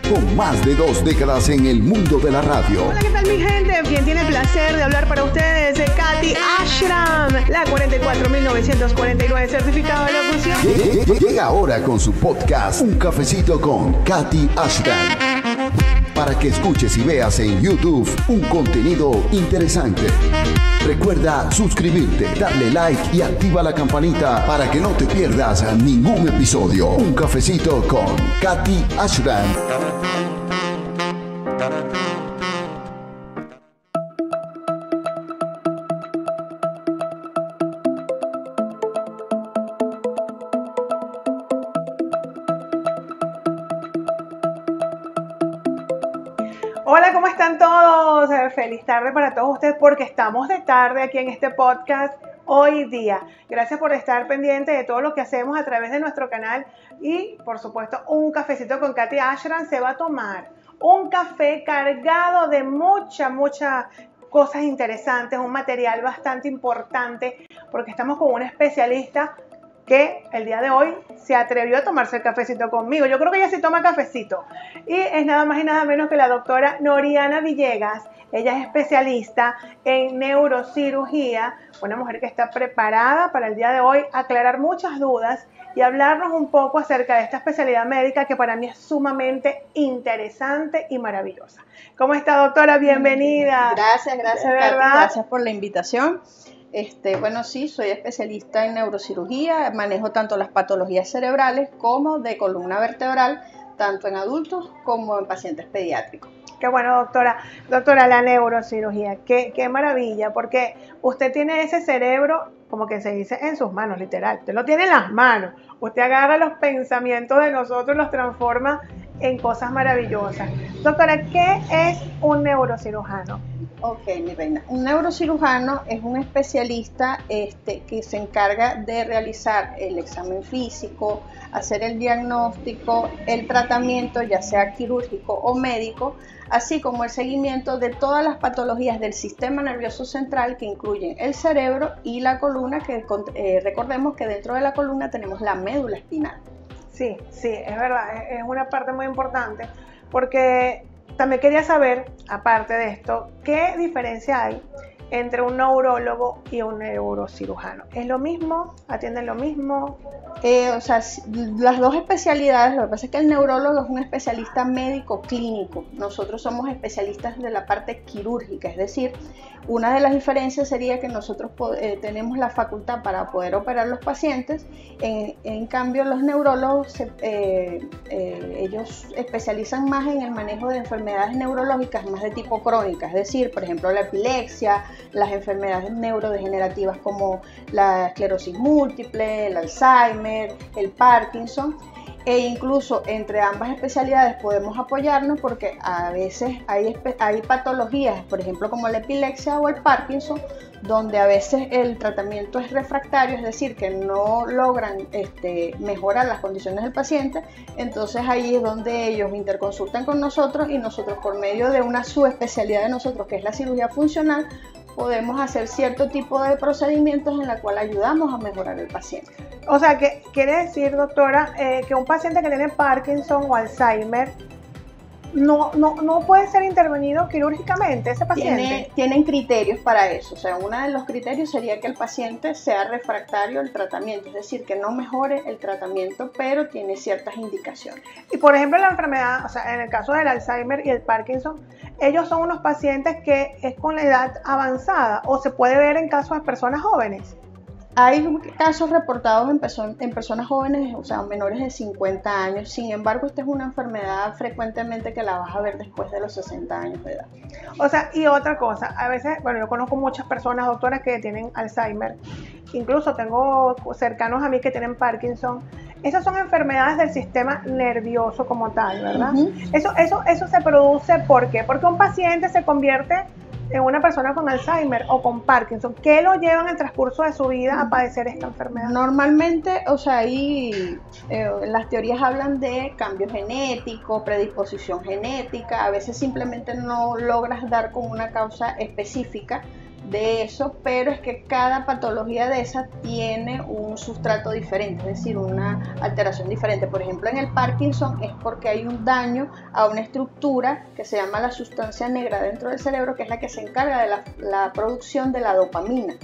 con más de 2 décadas en el mundo de la radio. Hola, ¿qué tal mi gente? Quien tiene el placer de hablar para ustedes es Katy Ashram, la 44.949 certificado de locución. Llega ahora con su podcast Un Cafecito con Katy Ashram, para que escuches y veas en YouTube un contenido interesante. Recuerda suscribirte, darle like y activa la campanita para que no te pierdas ningún episodio. Un Cafecito con Katy Ashram. Hola, ¿cómo están todos? Feliz tarde para todos ustedes porque estamos de tarde aquí en este podcast hoy día. Gracias por estar pendientes de todo lo que hacemos a través de nuestro canal y, por supuesto, Un Cafecito con Katy Ashram se va a tomar un café cargado de muchas cosas interesantes, un material bastante importante porque estamos con una especialista que el día de hoy se atrevió a tomarse el cafecito conmigo. Yo creo que ella sí toma cafecito. Y es nada más y nada menos que la doctora Noriana Villegas. Ella es especialista en neurocirugía, una mujer que está preparada para el día de hoy aclarar muchas dudas y hablarnos un poco acerca de esta especialidad médica que para mí es sumamente interesante y maravillosa. ¿Cómo está, doctora? Bienvenida. Gracias, Katy. Gracias por la invitación. Bueno, sí, soy especialista en neurocirugía, manejo tanto las patologías cerebrales como de columna vertebral, tanto en adultos como en pacientes pediátricos. Qué bueno, doctora. Doctora, la neurocirugía, qué maravilla, porque usted tiene ese cerebro, como que se dice, en sus manos, literal. Usted lo tiene en las manos. Usted agarra los pensamientos de nosotros y los transforma en cosas maravillosas. Doctora, ¿qué es un neurocirujano? Ok, mi reina. Un neurocirujano es un especialista que se encarga de realizar el examen físico, hacer el diagnóstico, el tratamiento, ya sea quirúrgico o médico, así como el seguimiento de todas las patologías del sistema nervioso central que incluyen el cerebro y la columna, que recordemos que dentro de la columna tenemos la médula espinal. Sí, es verdad, es una parte muy importante porque también quería saber, aparte de esto, ¿qué diferencia hay entre un neurólogo y un neurocirujano? ¿Es lo mismo? ¿Atienden lo mismo? Las dos especialidades, lo que pasa es que el neurólogo es un especialista médico clínico, nosotros somos especialistas de la parte quirúrgica, es decir, una de las diferencias sería que nosotros tenemos la facultad para poder operar los pacientes, en cambio los neurólogos, ellos especializan más en el manejo de enfermedades neurológicas más de tipo crónica, es decir, por ejemplo la epilepsia, las enfermedades neurodegenerativas como la esclerosis múltiple, el Alzheimer, el Parkinson, e incluso entre ambas especialidades podemos apoyarnos porque a veces hay patologías, por ejemplo como la epilepsia o el Parkinson, donde a veces el tratamiento es refractario, es decir, que no logran mejorar las condiciones del paciente, entonces ahí es donde ellos interconsultan con nosotros y nosotros por medio de una subespecialidad de nosotros que es la cirugía funcional, podemos hacer cierto tipo de procedimientos en la cual ayudamos a mejorar el paciente. O sea, que quiere decir, doctora, que un paciente que tiene Parkinson o Alzheimer no puede ser intervenido quirúrgicamente, ese paciente. Tienen criterios para eso, o sea, uno de los criterios sería que el paciente sea refractario al tratamiento, es decir, que no mejore el tratamiento, pero tiene ciertas indicaciones. Y por ejemplo, la enfermedad, o sea, en el caso del Alzheimer y el Parkinson, ellos son unos pacientes que es con la edad avanzada o se puede ver en casos de personas jóvenes. Hay casos reportados en personas jóvenes, o sea, menores de 50 años. Sin embargo, esta es una enfermedad frecuentemente que la vas a ver después de los 60 años de edad. O sea, y otra cosa, a veces, bueno, yo conozco muchas personas, doctoras, que tienen Alzheimer. Incluso tengo cercanos a mí que tienen Parkinson. Esas son enfermedades del sistema nervioso como tal, ¿verdad? Uh-huh. Eso se produce, ¿por qué? Porque un paciente se convierte en una persona con Alzheimer o con Parkinson. ¿Qué lo lleva en el transcurso de su vida a padecer esta enfermedad? Normalmente, o sea, las teorías hablan de cambio genético, predisposición genética. A veces simplemente no logras dar con una causa específica, de eso, pero es que cada patología de esa tiene un sustrato diferente, es decir, una alteración diferente. Por ejemplo, en el Parkinson es porque hay un daño a una estructura que se llama la sustancia negra dentro del cerebro, que es la que se encarga de la producción de la dopamina.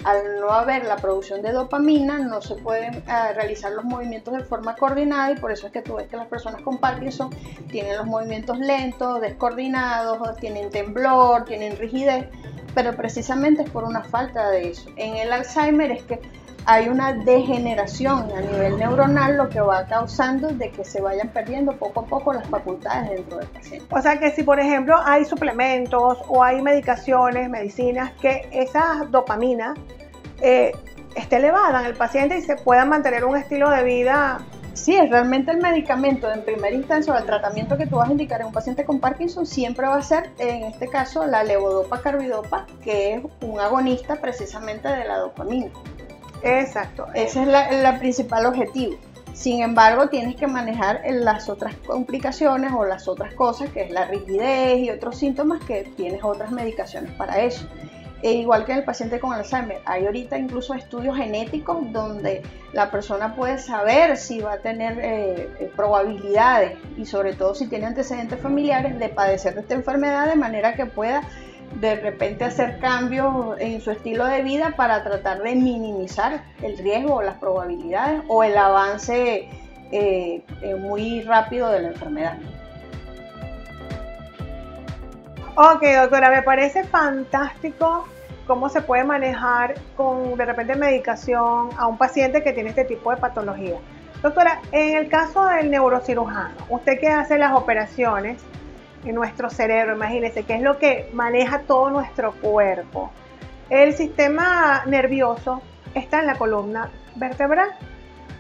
Al no haber la producción de dopamina, no se pueden realizar los movimientos de forma coordinada, y por eso es que tú ves que las personas con Parkinson tienen los movimientos lentos, descoordinados, tienen temblor, tienen rigidez, pero precisamente es por una falta de eso. En el Alzheimer es que hay una degeneración a nivel neuronal, lo que va causando de que se vayan perdiendo poco a poco las facultades dentro del paciente. O sea que si por ejemplo hay suplementos o hay medicaciones, medicinas, que esa dopamina esté elevada en el paciente y se pueda mantener un estilo de vida. Sí, es realmente el medicamento en primera instancia, o el tratamiento que tú vas a indicar en un paciente con Parkinson siempre va a ser, en este caso, la levodopa-carbidopa, que es un agonista precisamente de la dopamina. Exacto. Ese es el principal objetivo. Sin embargo, tienes que manejar las otras complicaciones o las otras cosas, que es la rigidez y otros síntomas, que tienes otras medicaciones para eso. Igual que en el paciente con Alzheimer, hay ahorita incluso estudios genéticos donde la persona puede saber si va a tener probabilidades, y sobre todo si tiene antecedentes familiares, de padecer de esta enfermedad, de manera que pueda de repente hacer cambios en su estilo de vida para tratar de minimizar el riesgo o las probabilidades o el avance muy rápido de la enfermedad. Ok, doctora, me parece fantástico cómo se puede manejar con de repente medicación a un paciente que tiene este tipo de patología. Doctora, en el caso del neurocirujano, usted que hace las operaciones en nuestro cerebro, imagínese, que es lo que maneja todo nuestro cuerpo. El sistema nervioso está en la columna vertebral.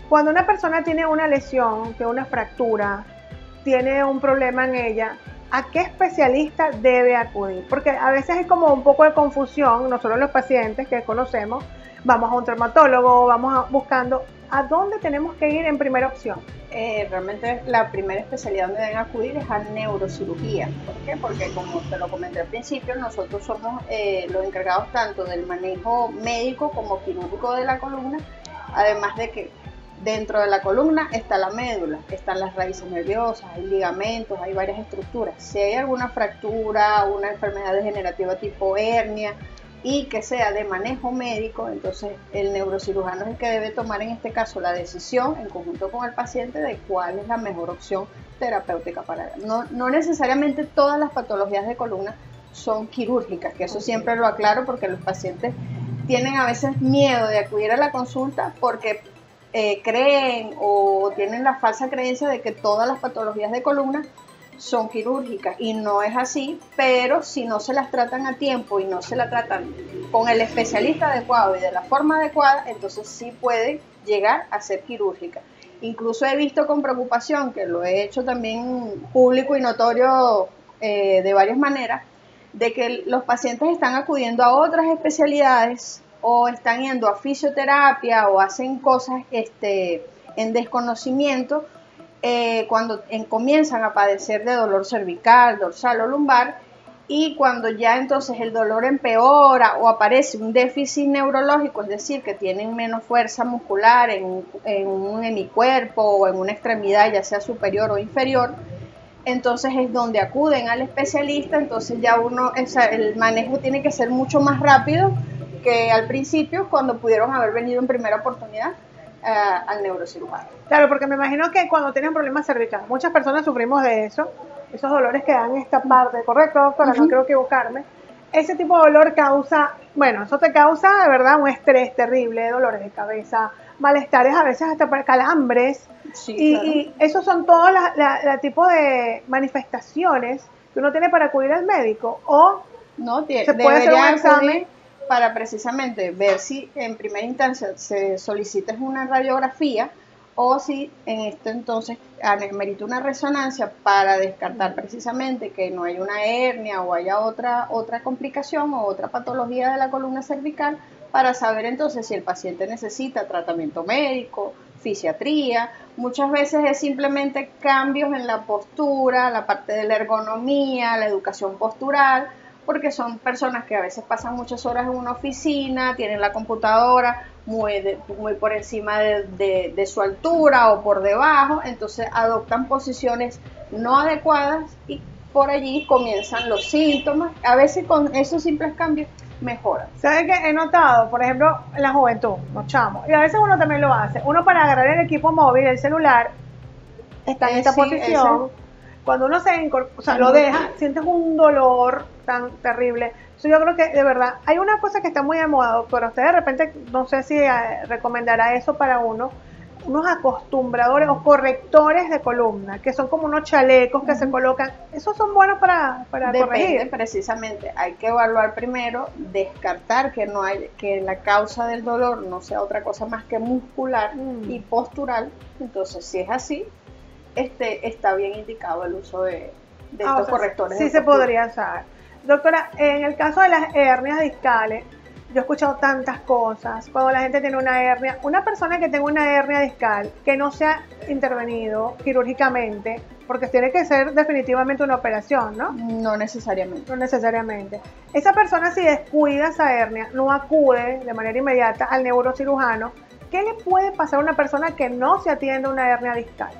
Cuando una persona tiene una lesión, tiene una fractura, tiene un problema en ella, ¿a qué especialista debe acudir? Porque a veces hay como un poco de confusión. Nosotros los pacientes que conocemos, vamos a un traumatólogo, buscando a dónde tenemos que ir en primera opción. Realmente la primera especialidad donde deben acudir es a neurocirugía. ¿Por qué? Porque, como te lo comenté al principio, nosotros somos los encargados tanto del manejo médico como quirúrgico de la columna, además de que dentro de la columna está la médula, están las raíces nerviosas, hay ligamentos, hay varias estructuras. Si hay alguna fractura, una enfermedad degenerativa tipo hernia y que sea de manejo médico, entonces el neurocirujano es el que debe tomar en este caso la decisión en conjunto con el paciente de cuál es la mejor opción terapéutica para él. No necesariamente todas las patologías de columna son quirúrgicas, que eso siempre lo aclaro, porque los pacientes tienen a veces miedo de acudir a la consulta porque creen o tienen la falsa creencia de que todas las patologías de columna son quirúrgicas, y no es así, pero si no se las tratan a tiempo y no se la tratan con el especialista adecuado y de la forma adecuada, entonces sí puede llegar a ser quirúrgica. Incluso he visto con preocupación, que lo he hecho también público y notorio de varias maneras, de que los pacientes están acudiendo a otras especialidades o están yendo a fisioterapia o hacen cosas en desconocimiento cuando comienzan a padecer de dolor cervical, dorsal o lumbar, y cuando ya entonces el dolor empeora o aparece un déficit neurológico, es decir, que tienen menos fuerza muscular en un hemicuerpo o en una extremidad, ya sea superior o inferior, entonces es donde acuden al especialista. Entonces ya el manejo tiene que ser mucho más rápido que al principio, cuando pudieron haber venido en primera oportunidad al neurocirujano. Claro, porque me imagino que cuando tienen problemas cervicales, muchas personas sufrimos de eso, esos dolores que dan esta parte, ¿correcto, doctora? No quiero equivocarme. Ese tipo de dolor causa, bueno, eso te causa de verdad un estrés terrible, dolores de cabeza, malestares, a veces hasta calambres. Sí, claro. Y esos son todos los tipos de manifestaciones que uno tiene para acudir al médico, o no, se puede hacer un examen para precisamente ver si en primera instancia se solicita una radiografía, o si en esto entonces amerita una resonancia para descartar precisamente que no hay una hernia o haya otra complicación o otra patología de la columna cervical, para saber entonces si el paciente necesita tratamiento médico, fisiatría. Muchas veces es simplemente cambios en la postura, la parte de la ergonomía, la educación postural, porque son personas que a veces pasan muchas horas en una oficina, tienen la computadora muy por encima de su altura o por debajo, entonces adoptan posiciones no adecuadas y por allí comienzan los síntomas. A veces con esos simples cambios mejoran. ¿Sabes qué? He notado, por ejemplo, en la juventud, los chamos, y a veces uno también lo hace, uno para agarrar el equipo móvil, el celular, está en esta posición, cuando uno lo deja, sientes un dolor tan terrible. Yo creo que de verdad, hay una cosa que está muy de moda, doctora, usted de repente, no sé si recomendará eso para unos acostumbradores o correctores de columna, que son como unos chalecos que se colocan, esos son buenos para corregir. Precisamente, hay que evaluar primero, descartar que la causa del dolor no sea otra cosa más que muscular y postural. Entonces, si es así, está bien indicado el uso de estos correctores. Sí, se podría usar. Doctora, en el caso de las hernias discales, yo he escuchado tantas cosas. Cuando la gente tiene una hernia, una persona que tenga una hernia discal que no se ha intervenido quirúrgicamente, porque tiene que ser definitivamente una operación, ¿no? No necesariamente. No necesariamente. Esa persona, si descuida esa hernia, no acude de manera inmediata al neurocirujano, ¿qué le puede pasar a una persona que no se atiende una hernia discal?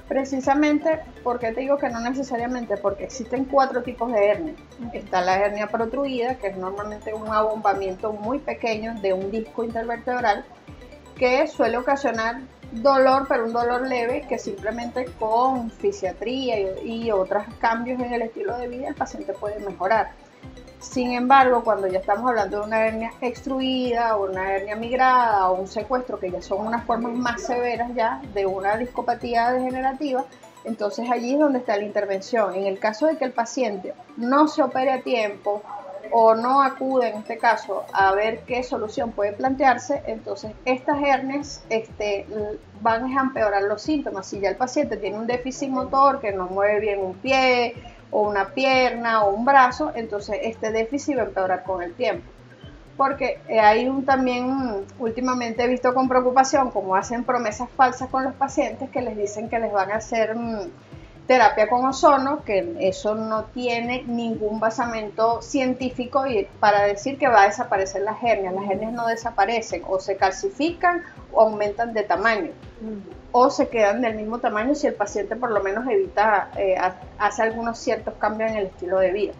Precisamente, ¿por qué te digo que no necesariamente? Porque existen 4 tipos de hernia. Está la hernia protruida, que es normalmente un abombamiento muy pequeño de un disco intervertebral, que suele ocasionar dolor, pero un dolor leve, que simplemente con fisiatría y otros cambios en el estilo de vida el paciente puede mejorar. Sin embargo, cuando ya estamos hablando de una hernia extruida o una hernia migrada o un secuestro, que ya son unas formas más severas ya de una discopatía degenerativa, entonces allí es donde está la intervención. En el caso de que el paciente no se opere a tiempo o no acude, en este caso, a ver qué solución puede plantearse, entonces estas hernias van a empeorar los síntomas. Si ya el paciente tiene un déficit motor, que no mueve bien un pie, o una pierna o un brazo, entonces este déficit va a empeorar con el tiempo. Porque hay también, últimamente he visto con preocupación, como hacen promesas falsas con los pacientes que les dicen que les van a hacer terapia con ozono, que eso no tiene ningún basamento científico y para decir que va a desaparecer las hernias. Las hernias no desaparecen, o se calcifican o aumentan de tamaño. O se quedan del mismo tamaño si el paciente por lo menos hace algunos ciertos cambios en el estilo de vida.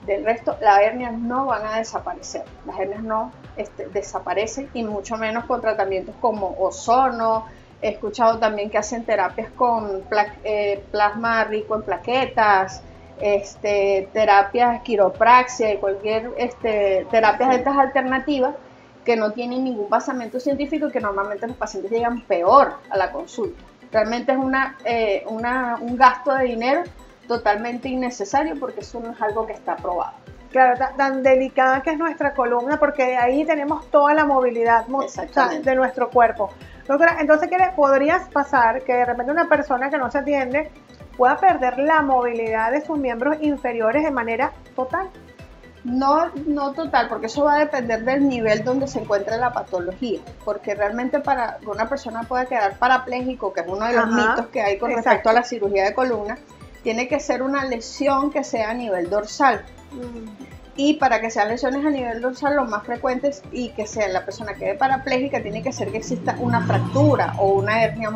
Del resto, las hernias no van a desaparecer. Las hernias no desaparecen, y mucho menos con tratamientos como ozono. He escuchado también que hacen terapias con plasma rico en plaquetas, terapias quiropraxia y cualquier terapias de estas alternativas que no tienen ningún basamento científico y que normalmente los pacientes llegan peor a la consulta. Realmente es un gasto de dinero totalmente innecesario, porque eso no es algo que está probado. Claro, tan delicada que es nuestra columna, porque de ahí tenemos toda la movilidad de nuestro cuerpo. Doctora, entonces, ¿qué le podrías pasar? Que de repente una persona que no se atiende pueda perder la movilidad de sus miembros inferiores de manera total. No total, porque eso va a depender del nivel donde se encuentre la patología, porque realmente para que una persona pueda quedar parapléjico, que es uno de los mitos que hay con respecto a la cirugía de columna, tiene que ser una lesión que sea a nivel dorsal. Y para que sean lesiones a nivel dorsal, lo más frecuentes y que sea la persona quede parapléjica, tiene que ser que exista una fractura o una hernia,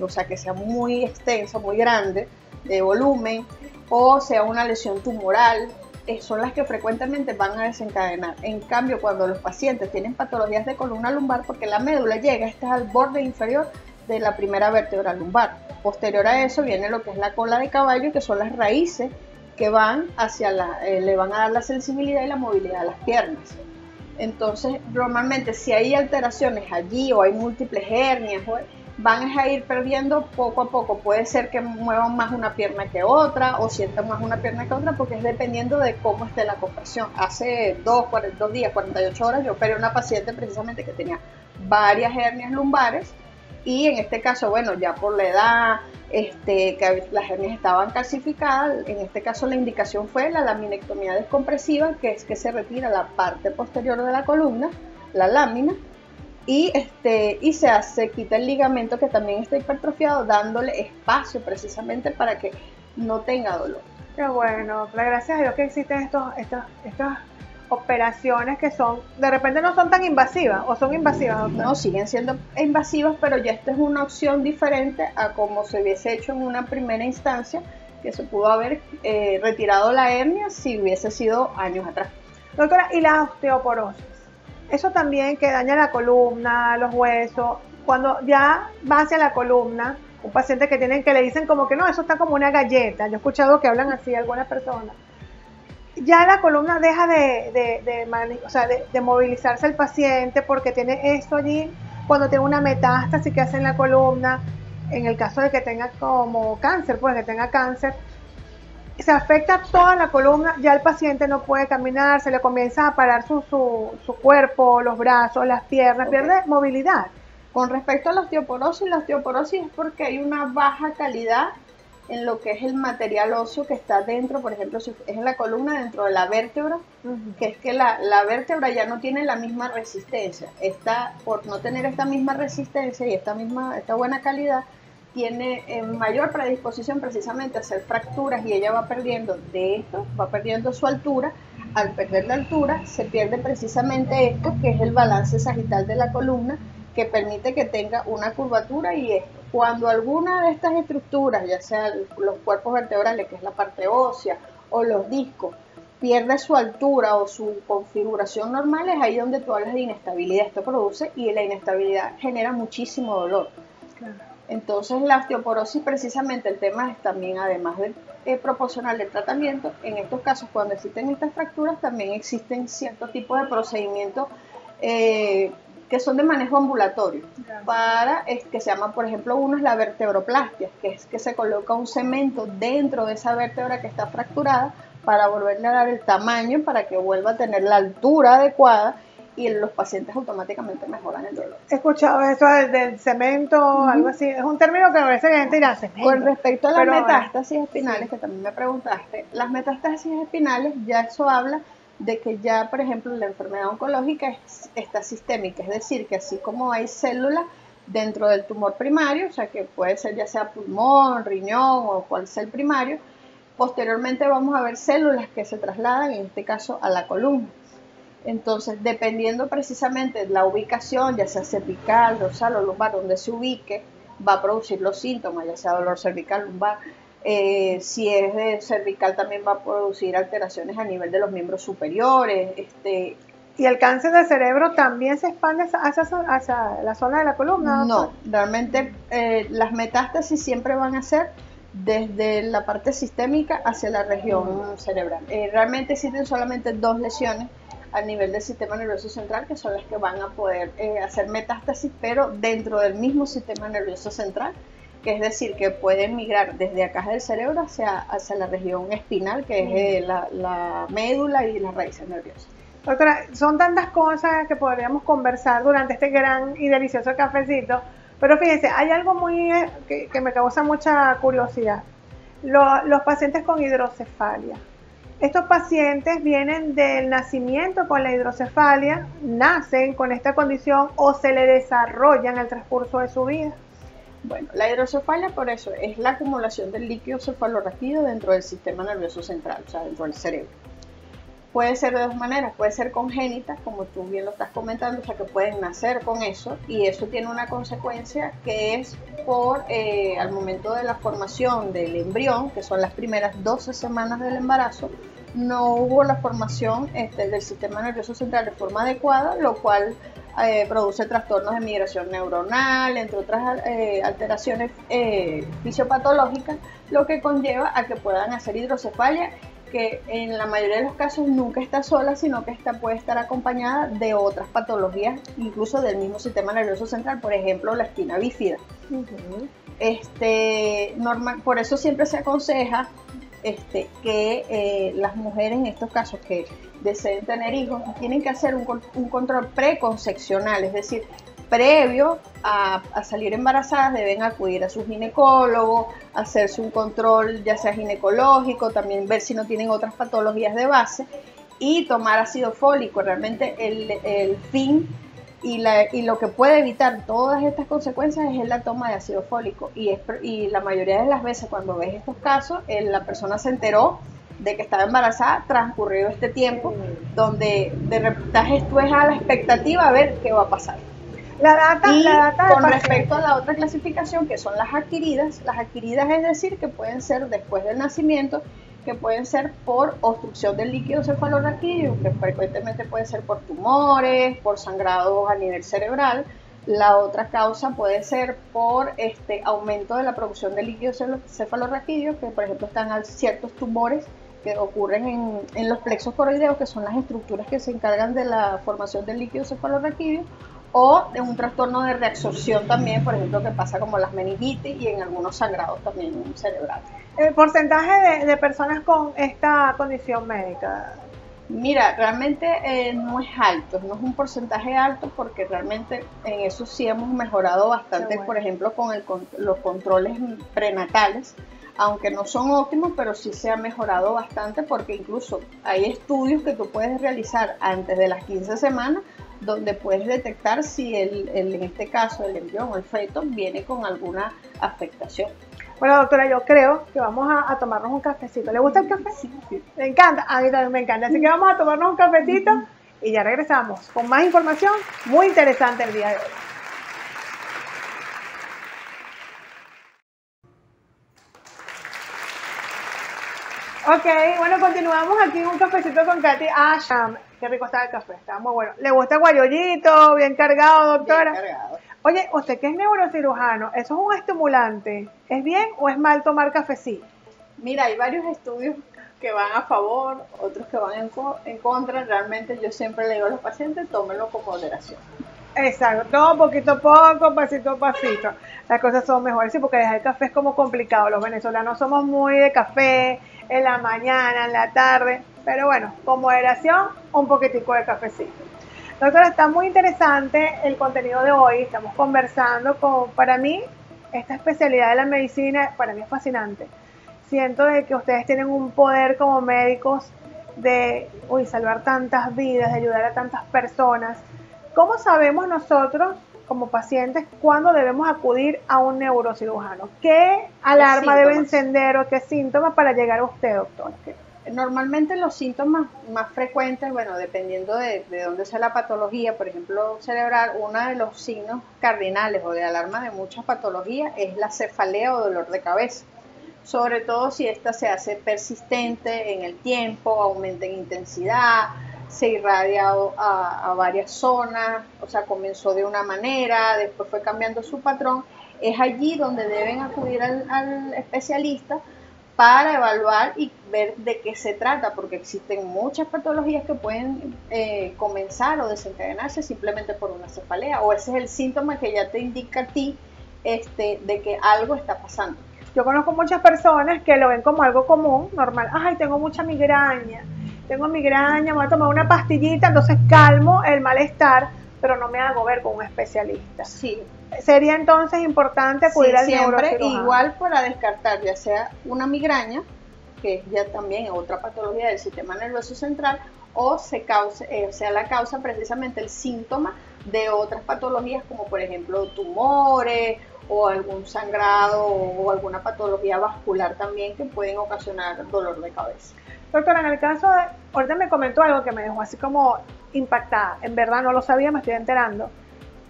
o sea, que sea muy extensa, muy grande, de volumen, o sea una lesión tumoral. Son las que frecuentemente van a desencadenar. En cambio, cuando los pacientes tienen patologías de columna lumbar, porque la médula llega al borde inferior de la primera vértebra lumbar. Posterior a eso viene lo que es la cola de caballo, que son las raíces que van le van a dar la sensibilidad y la movilidad a las piernas. Entonces, normalmente si hay alteraciones allí o hay múltiples hernias, van a ir perdiendo poco a poco. Puede ser que muevan más una pierna que otra o sientan más una pierna que otra, porque es dependiendo de cómo esté la compresión. Hace 2 días, 48 horas, yo operé a una paciente precisamente que tenía varias hernias lumbares, y en este caso, bueno, ya por la edad, que las hernias estaban calcificadas, en este caso la indicación fue la laminectomía descompresiva, que es que se retira la parte posterior de la columna, la lámina, y se quita el ligamento que también está hipertrofiado, dándole espacio precisamente para que no tenga dolor. Qué bueno, gracias a Dios que existen estas operaciones que son, de repente no son tan invasivas, o son invasivas, doctora. No, siguen siendo invasivas, pero ya esta es una opción diferente a como se hubiese hecho en una primera instancia, que se pudo haber retirado la hernia si hubiese sido años atrás. Doctora, ¿y la osteoporosis? Eso también que daña la columna, los huesos, cuando ya va hacia la columna, un paciente que le dicen como que no, eso está como una galleta. Yo he escuchado que hablan así algunas personas. Ya la columna deja de movilizarse el paciente porque tiene esto allí, cuando tiene una metástasis que hace en la columna, en el caso de que tenga como cáncer, pues que tenga cáncer, se afecta toda la columna, ya el paciente no puede caminar, se le comienza a parar su cuerpo, los brazos, las piernas, pierde movilidad. Con respecto a la osteoporosis es porque hay una baja calidad en lo que es el material óseo que está dentro, por ejemplo, si es en la columna, dentro de la vértebra, que es que la vértebra ya no tiene la misma resistencia. Por no tener esta misma resistencia y esta buena calidad, tiene mayor predisposición precisamente a hacer fracturas y ella va perdiendo su altura. Al perder la altura se pierde precisamente esto, que es el balance sagital de la columna, que permite que tenga una curvatura. Y esto, cuando alguna de estas estructuras, ya sea los cuerpos vertebrales, que es la parte ósea, o los discos, pierde su altura o su configuración normal, es ahí donde tú hablas de inestabilidad. Esto produce, y la inestabilidad genera muchísimo dolor. Claro. Entonces la osteoporosis, precisamente el tema es también, además de proporcional el tratamiento, en estos casos cuando existen estas fracturas también existen ciertos tipos de procedimientos que son de manejo ambulatorio, que se llama, por ejemplo, uno es la vertebroplastia, que es que se coloca un cemento dentro de esa vértebra que está fracturada para volverle a dar el tamaño, para que vuelva a tener la altura adecuada, y los pacientes automáticamente mejoran el dolor. He escuchado eso del cemento, algo así. Es un término que a veces la gente dirá cemento. Con respecto a las metástasis espinales, que también me preguntaste, las metástasis espinales, ya eso habla de que ya, por ejemplo, la enfermedad oncológica está sistémica, es decir, que así como hay células dentro del tumor primario, o sea que puede ser ya sea pulmón, riñón o cual sea el primario, posteriormente vamos a ver células que se trasladan, en este caso, a la columna. Entonces, dependiendo precisamente de la ubicación, ya sea cervical, dorsal o lumbar, donde se ubique, va a producir los síntomas, ya sea dolor cervical, lumbar. Si es de cervical, también va a producir alteraciones a nivel de los miembros superiores. ¿Y el cáncer del cerebro también se expande hacia la zona de la columna? No, realmente las metástasis siempre van a ser desde la parte sistémica hacia la región cerebral. Realmente existen solamente 2 lesiones a nivel del sistema nervioso central, que son las que van a poder hacer metástasis, pero dentro del mismo sistema nervioso central, que es decir, que pueden migrar desde acá del cerebro hacia la región espinal, que es la médula y las raíces nerviosas. Doctora, son tantas cosas que podríamos conversar durante este gran y delicioso cafecito, pero fíjense, hay algo que me causa mucha curiosidad. Los pacientes con hidrocefalia. Estos pacientes vienen del nacimiento con la hidrocefalia, nacen con esta condición o se le desarrollan en el transcurso de su vida. Bueno, la hidrocefalia por eso es la acumulación del líquido cefalorraquídeo dentro del sistema nervioso central, o sea, dentro del cerebro. Puede ser de 2 maneras, puede ser congénita, como tú bien lo estás comentando, o sea que pueden nacer con eso, y eso tiene una consecuencia que es al momento de la formación del embrión, que son las primeras 12 semanas del embarazo, no hubo la formación del sistema nervioso central de forma adecuada, lo cual produce trastornos de migración neuronal, entre otras alteraciones fisiopatológicas, lo que conlleva a que puedan hacer hidrocefalia, que en la mayoría de los casos nunca está sola, sino que puede estar acompañada de otras patologías, incluso del mismo sistema nervioso central, por ejemplo, la espina bífida. Por eso siempre se aconseja que las mujeres en estos casos que deseen tener hijos tienen que hacer un control preconcepcional, es decir, previo a salir embarazadas deben acudir a su ginecólogo, hacerse un control ya sea ginecológico, también ver si no tienen otras patologías de base y tomar ácido fólico. Realmente el fin Y lo que puede evitar todas estas consecuencias es la toma de ácido fólico. Y la mayoría de las veces cuando ves estos casos, la persona se enteró de que estaba embarazada transcurrido este tiempo, donde de repente tú es a la expectativa a ver qué va a pasar. La data con respecto a la otra clasificación, que son las adquiridas es decir, que pueden ser después del nacimiento, que pueden ser por obstrucción del líquido cefalorraquídeo, que frecuentemente puede ser por tumores, por sangrados a nivel cerebral. La otra causa puede ser por aumento de la producción de líquido cefalorraquídeo, que por ejemplo están ciertos tumores que ocurren en los plexos coroideos, que son las estructuras que se encargan de la formación del líquido cefalorraquídeo, o de un trastorno de reabsorción también, por ejemplo, que pasa como las meningitis y en algunos sangrados también cerebrales. ¿El porcentaje de personas con esta condición médica? Mira, realmente no es alto, no es un porcentaje alto, porque realmente en eso sí hemos mejorado bastante, bueno. Por ejemplo, con los controles prenatales, aunque no son óptimos, pero sí se ha mejorado bastante, porque incluso hay estudios que tú puedes realizar antes de las 15 semanas, donde puedes detectar si en este caso el embrión o el feto viene con alguna afectación. Bueno, doctora, yo creo que vamos a tomarnos un cafecito. ¿Le gusta el café? Sí. Me encanta, a mí también me encanta. Así que vamos a tomarnos un cafecito y ya regresamos con más información muy interesante el día de hoy. Ok, bueno, continuamos aquí un cafecito con Katy Asham. Qué rico está el café, está muy bueno. ¿Le gusta el guayollito? Bien cargado, doctora. Bien cargado. Oye, usted que es neurocirujano, ¿eso es un estimulante? ¿Es bien o es mal tomar cafecito? Mira, hay varios estudios que van a favor, otros que van en contra. Realmente yo siempre le digo a los pacientes, tómenlo con moderación. Exacto, todo poquito a poco, pasito a pasito. Las cosas son mejores, sí, porque dejar el café es como complicado. Los venezolanos somos muy de café en la mañana, en la tarde, pero bueno, con moderación, un poquitico de cafecito. Doctora, está muy interesante el contenido de hoy. Estamos conversando para mí, esta especialidad de la medicina, para mí es fascinante. Siento de que ustedes tienen un poder como médicos de salvar tantas vidas, de ayudar a tantas personas. ¿Cómo sabemos nosotros, como pacientes, cuándo debemos acudir a un neurocirujano? ¿Qué alarma debe encender o qué síntomas para llegar a usted, doctora? Normalmente los síntomas más frecuentes, bueno, dependiendo de dónde sea la patología, por ejemplo, cerebral, uno de los signos cardinales o de alarma de muchas patologías es la cefalea o dolor de cabeza. Sobre todo si esta se hace persistente en el tiempo, aumenta en intensidad, se irradia a varias zonas, o sea, comenzó de una manera, después fue cambiando su patrón. Es allí donde deben acudir al especialista para evaluar y ver de qué se trata, porque existen muchas patologías que pueden comenzar o desencadenarse simplemente por una cefalea, o ese es el síntoma que ya te indica a ti de que algo está pasando. Yo conozco muchas personas que lo ven como algo común, normal. Ay, tengo mucha migraña, me voy a tomar una pastillita, entonces calmo el malestar, pero no me hago ver con un especialista. Sí. Sería entonces importante acudir al neurocirujano. Siempre igual para descartar ya sea una migraña, que es ya también otra patología del sistema nervioso central, o sea la causa precisamente el síntoma de otras patologías como por ejemplo tumores o algún sangrado o alguna patología vascular también que pueden ocasionar dolor de cabeza. Doctora, en el caso de, ahorita me comentó algo que me dejó así como impactada, en verdad no lo sabía, me estoy enterando.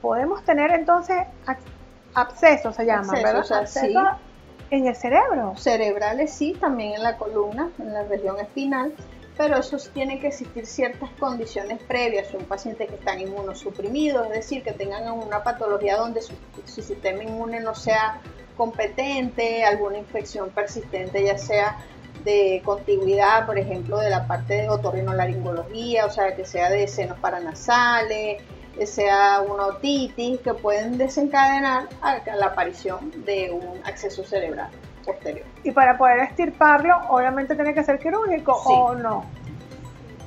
Podemos tener entonces abscesos, se llama, ¿verdad? O sea, sí. En el cerebro. Cerebrales sí, también en la columna, en la región espinal, pero eso tiene que existir ciertas condiciones previas. Un paciente que está inmunosuprimido, es decir, que tengan una patología donde su sistema inmune no sea competente, alguna infección persistente, ya sea de contigüidad, por ejemplo, de la parte de otorrinolaringología, o sea, que sea de senos paranasales, que sea una otitis, que pueden desencadenar a la aparición de un acceso cerebral posterior. Y para poder extirparlo, obviamente tiene que ser quirúrgico, sí. ¿O no?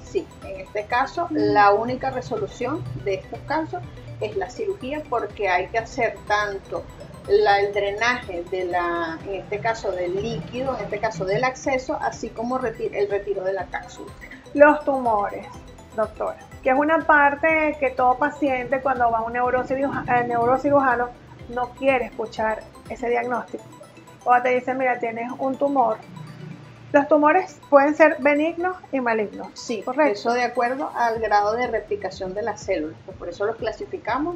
Sí, en este caso, la única resolución de estos casos es la cirugía, porque hay que hacer tanto el drenaje en este caso del líquido, en este caso del acceso, así como el retiro de la cápsula. Los tumores. doctora, que es una parte que todo paciente cuando va a un neurocirujano no quiere escuchar ese diagnóstico. O te dicen, mira, tienes un tumor. Los tumores pueden ser benignos y malignos. Sí, correcto. Eso de acuerdo al grado de replicación de las células. Pues por eso los clasificamos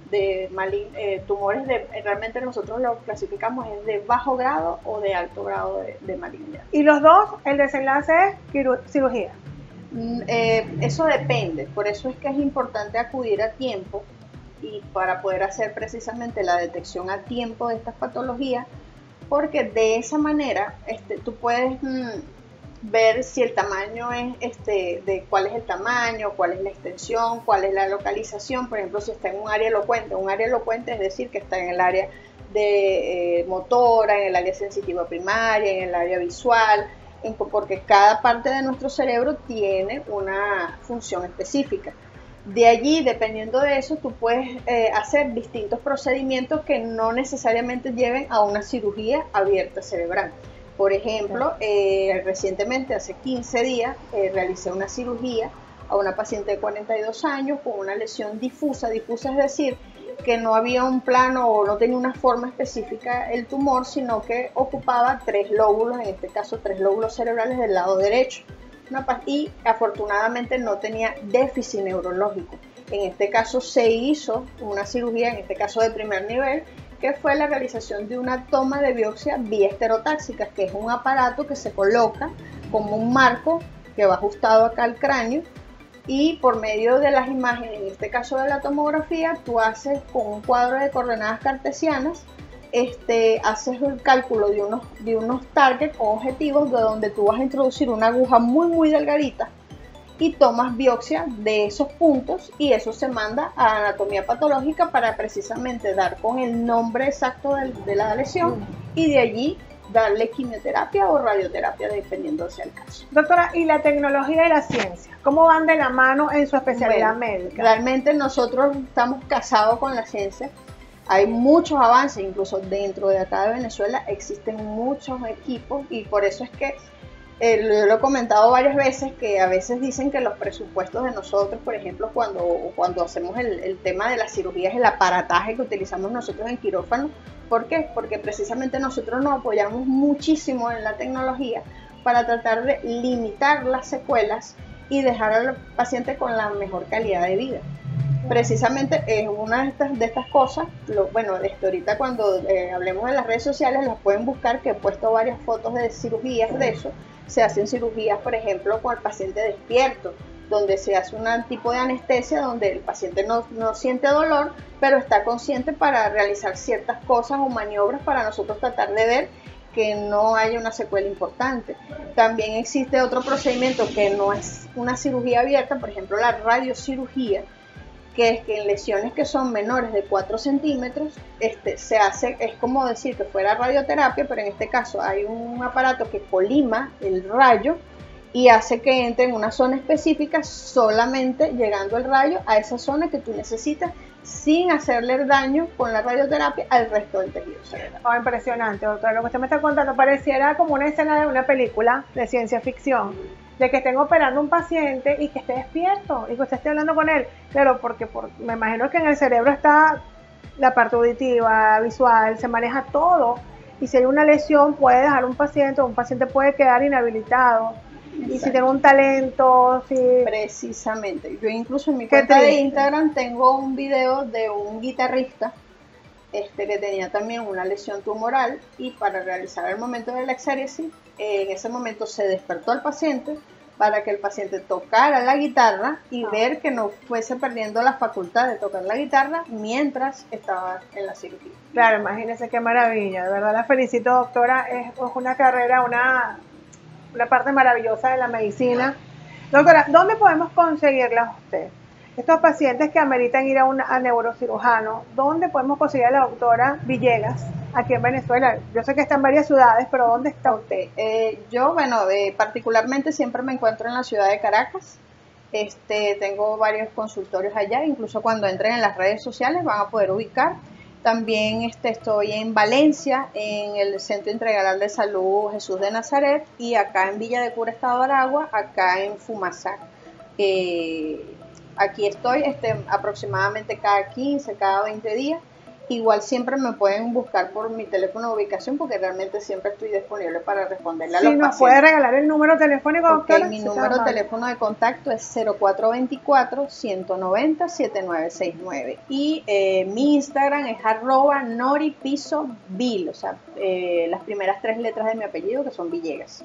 de tumores, realmente nosotros los clasificamos de bajo grado o de alto grado de malignidad. Y los dos, el desenlace es cirugía. Eso depende, por eso es que es importante acudir a tiempo y para poder hacer precisamente la detección a tiempo de estas patologías, porque de esa manera tú puedes ver si el tamaño es de cuál es el tamaño, cuál es la extensión, cuál es la localización. Por ejemplo, si está en un área elocuente es decir que está en el área de motora, en el área sensitiva primaria, en el área visual, porque cada parte de nuestro cerebro tiene una función específica. De allí, dependiendo de eso, tú puedes hacer distintos procedimientos que no necesariamente lleven a una cirugía abierta cerebral. Por ejemplo, recientemente, hace 15 días, realicé una cirugía a una paciente de 42 años con una lesión difusa. Difusa es decir, que no había un plano o no tenía una forma específica el tumor, sino que ocupaba 3 lóbulos, en este caso 3 lóbulos cerebrales del lado derecho. Y afortunadamente no tenía déficit neurológico. En este caso se hizo una cirugía, en este caso de primer nivel, que fue la realización de una toma de biopsia vía estereotáxica, que es un aparato que se coloca como un marco que va ajustado acá al cráneo, y por medio de las imágenes, en este caso de la tomografía, tú haces con un cuadro de coordenadas cartesianas, haces el cálculo de unos targets o objetivos de donde tú vas a introducir una aguja muy delgadita y tomas biopsia de esos puntos, y eso se manda a anatomía patológica para precisamente dar con el nombre exacto de la lesión y de allí darle quimioterapia o radioterapia dependiendo sea el caso. Doctora, ¿y la tecnología y la ciencia? ¿Cómo van de la mano en su especialidad médica? Realmente nosotros estamos casados con la ciencia. Hay muchos avances, incluso dentro de acá de Venezuela existen muchos equipos, y por eso es que lo he comentado varias veces, que a veces dicen que los presupuestos de nosotros, por ejemplo, cuando hacemos el tema de las cirugías, el aparataje que utilizamos nosotros en quirófano. ¿Por qué? Porque precisamente nosotros nos apoyamos muchísimo en la tecnología para tratar de limitar las secuelas y dejar al paciente con la mejor calidad de vida. Precisamente es una de estas cosas, ahorita cuando hablemos de las redes sociales las pueden buscar, que he puesto varias fotos de cirugías de eso. Se hacen cirugías, por ejemplo, con el paciente despierto, donde se hace un tipo de anestesia donde el paciente no siente dolor, pero está consciente para realizar ciertas cosas o maniobras para nosotros tratar de ver que no haya una secuela importante. También existe otro procedimiento que no es una cirugía abierta, por ejemplo la radiocirugía, que es que en lesiones que son menores de 4 centímetros, se hace, es como decir que fuera radioterapia, pero en este caso hay un aparato que colima el rayo y hace que entre en una zona específica, solamente llegando el rayo a esa zona que tú necesitas, sin hacerle daño con la radioterapia al resto del tejido cerebral. Oh, impresionante, doctora. Lo que usted me está contando pareciera como una escena de una película de ciencia ficción, de que estén operando un paciente y que esté despierto y que usted esté hablando con él. Claro, porque me imagino que en el cerebro está la parte auditiva, visual, se maneja todo, y si hay una lesión puede dejar un paciente puede quedar inhabilitado. Exacto. Y si tiene un talento, si... Precisamente, yo incluso en mi cuenta de Instagram tengo un video de un guitarrista que tenía también una lesión tumoral, y para realizar el momento de la exéresis, en ese momento se despertó al paciente para que el paciente tocara la guitarra y ver que no fuese perdiendo la facultad de tocar la guitarra mientras estaba en la cirugía. Claro, imagínense qué maravilla, de verdad la felicito, doctora, es una carrera, una parte maravillosa de la medicina. Doctora, ¿dónde podemos conseguirla a usted? Estos pacientes que ameritan ir a neurocirujano, ¿dónde podemos conseguir a la doctora Villegas aquí en Venezuela? Yo sé que está en varias ciudades, pero ¿dónde está usted? Yo, particularmente siempre me encuentro en la ciudad de Caracas. Tengo varios consultorios allá, incluso cuando entren en las redes sociales van a poder ubicar. También estoy en Valencia, en el Centro Integral de Salud Jesús de Nazaret, y acá en Villa de Cura, Estado de Aragua, acá en Fumasac. Aquí estoy aproximadamente cada 15, cada 20 días. Igual siempre me pueden buscar por mi teléfono de ubicación porque realmente siempre estoy disponible para responderle a los pacientes. ¿Nos puede regalar el número telefónico, doctora? Mi número de teléfono de contacto es 0424-190-7969 y mi Instagram es @noripisobil, o sea, las primeras 3 letras de mi apellido, que son Villegas.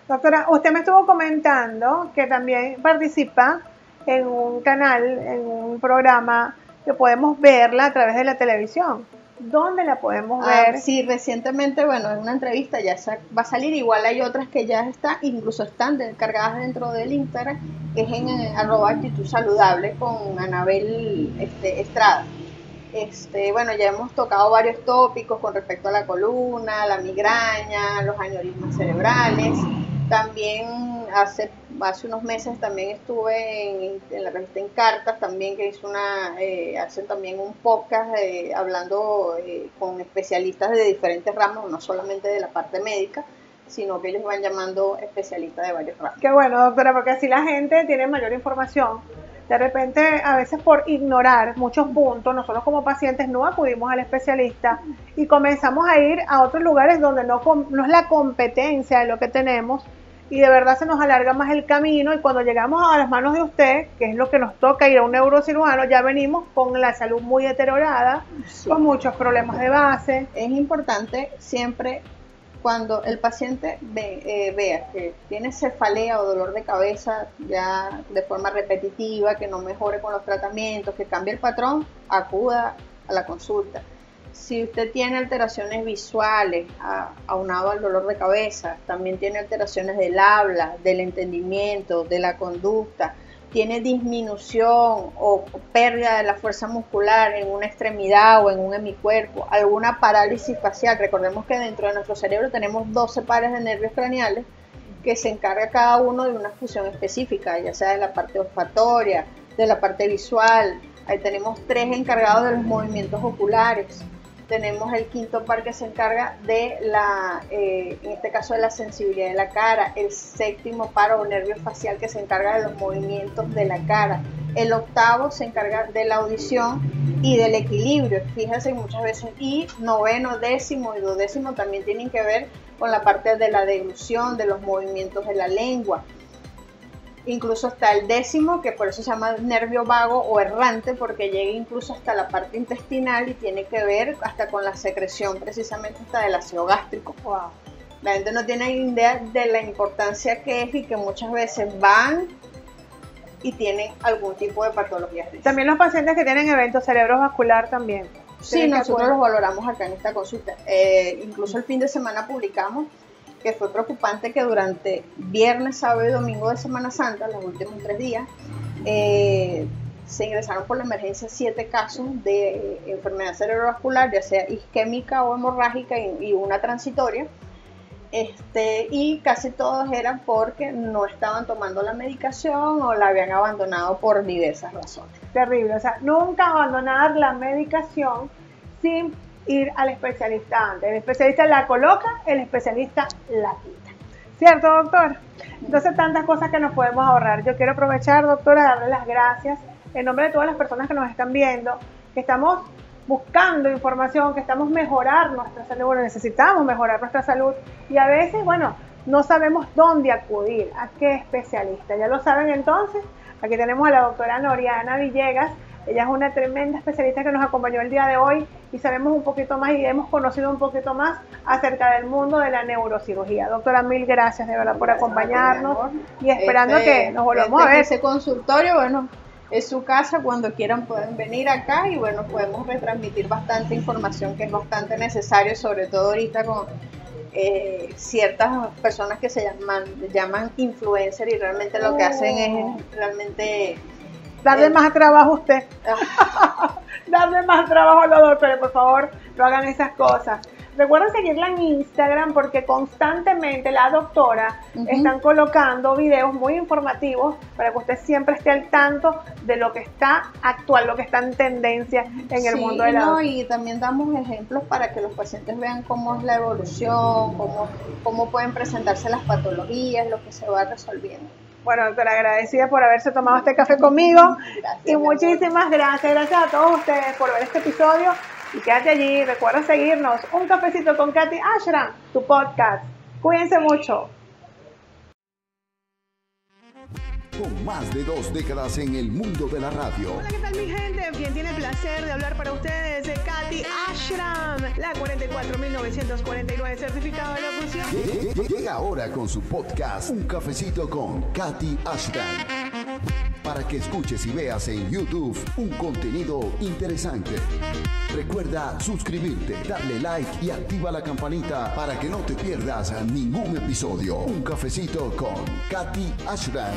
Doctora, usted me estuvo comentando que también participa en un canal, en un programa que podemos verla a través de la televisión. ¿Dónde la podemos ver? Sí, recientemente, bueno, en una entrevista ya va a salir, igual hay otras que ya están, incluso están cargadas dentro del Instagram, que es en @actitud saludable con Anabel Estrada. Bueno, ya hemos tocado varios tópicos con respecto a la columna, la migraña, los aneurismas cerebrales. También hace unos meses también estuve en la revista Encartas, también que hizo hacen también un podcast hablando con especialistas de diferentes ramos, no solamente de la parte médica, sino que ellos van llamando especialistas de varios ramos. Qué bueno, doctora, porque así la gente tiene mayor información. De repente, a veces por ignorar muchos puntos, nosotros como pacientes no acudimos al especialista y comenzamos a ir a otros lugares donde no es la competencia de lo que tenemos, y de verdad se nos alarga más el camino, y cuando llegamos a las manos de usted, que es lo que nos toca ir a un neurocirujano, ya venimos con la salud muy deteriorada, sí, con muchos problemas de base. Es importante siempre, cuando el paciente vea que tiene cefalea o dolor de cabeza ya de forma repetitiva, que no mejore con los tratamientos, que cambie el patrón, acuda a la consulta. Si usted tiene alteraciones visuales aunado al dolor de cabeza, también tiene alteraciones del habla, del entendimiento, de la conducta, tiene disminución o pérdida de la fuerza muscular en una extremidad o en un hemicuerpo, alguna parálisis facial. Recordemos que dentro de nuestro cerebro tenemos 12 pares de nervios craneales que se encarga cada uno de una función específica, ya sea de la parte olfatoria, de la parte visual. Ahí tenemos 3 encargados de los movimientos oculares. Tenemos el 5.º par que se encarga de en este caso de la sensibilidad de la cara, el 7.º par o nervio facial que se encarga de los movimientos de la cara, el 8.º se encarga de la audición y del equilibrio, fíjense muchas veces, y 9º, 10º y 12º también tienen que ver con la parte de la deglución, de los movimientos de la lengua. Incluso está el 10º, que por eso se llama nervio vago o errante, porque llega incluso hasta la parte intestinal y tiene que ver hasta con la secreción, precisamente hasta del ácido gástrico. Wow. La gente no tiene idea de la importancia que es y que muchas veces van y tienen algún tipo de patología. También los pacientes que tienen eventos cerebrovascular también. Sí, nosotros los valoramos acá en esta consulta. Incluso el fin de semana publicamos que fue preocupante que durante viernes, sábado y domingo de Semana Santa, los últimos 3 días, se ingresaron por la emergencia 7 casos de enfermedad cerebrovascular, ya sea isquémica o hemorrágica y una transitoria, y casi todos eran porque no estaban tomando la medicación o la habían abandonado por diversas razones. Terrible, o sea, nunca abandonar la medicación sin ir al especialista antes. El especialista la coloca, el especialista la quita. ¿Cierto, doctor? Entonces, tantas cosas que nos podemos ahorrar. Yo quiero aprovechar, doctora, darle las gracias en nombre de todas las personas que nos están viendo, que estamos buscando información, que estamos mejorar nuestra salud, bueno, necesitamos mejorar nuestra salud y a veces, bueno, no sabemos dónde acudir, a qué especialista. Ya lo saben entonces, aquí tenemos a la doctora Noriana Villegas. Ella es una tremenda especialista que nos acompañó el día de hoy y sabemos un poquito más y hemos conocido un poquito más acerca del mundo de la neurocirugía. Doctora, mil gracias de verdad por acompañarnos y esperando que nos volvamos a ver. Ese consultorio, bueno, es su casa, cuando quieran pueden venir acá y bueno, podemos retransmitir bastante información que es bastante necesario, sobre todo ahorita con ciertas personas que se llaman influencer y realmente lo que hacen es realmente darle más trabajo a usted. Darle más trabajo a los doctores, por favor, no hagan esas cosas. Recuerden seguirla en Instagram porque constantemente la doctora están colocando videos muy informativos para que usted siempre esté al tanto de lo que está actual, lo que está en tendencia en el mundo de la doctora. Y también damos ejemplos para que los pacientes vean cómo es la evolución, cómo pueden presentarse las patologías, lo que se va resolviendo. Bueno, doctora, agradecida por haberse tomado este café conmigo. Y muchísimas gracias a todos ustedes por ver este episodio. Y quédate allí, recuerda seguirnos. Un cafecito con Katy Ashram, tu podcast. Cuídense mucho. Con más de 2 décadas en el mundo de la radio. Hola, ¿qué tal mi gente? Quien tiene el placer de hablar para ustedes es Katy Ashram, la 44.949 certificado de locución. Llega ahora con su podcast Un cafecito con Katy Ashram. Para que escuches y veas en YouTube un contenido interesante. Recuerda suscribirte, darle like y activa la campanita para que no te pierdas ningún episodio. Un cafecito con Katy Ashram.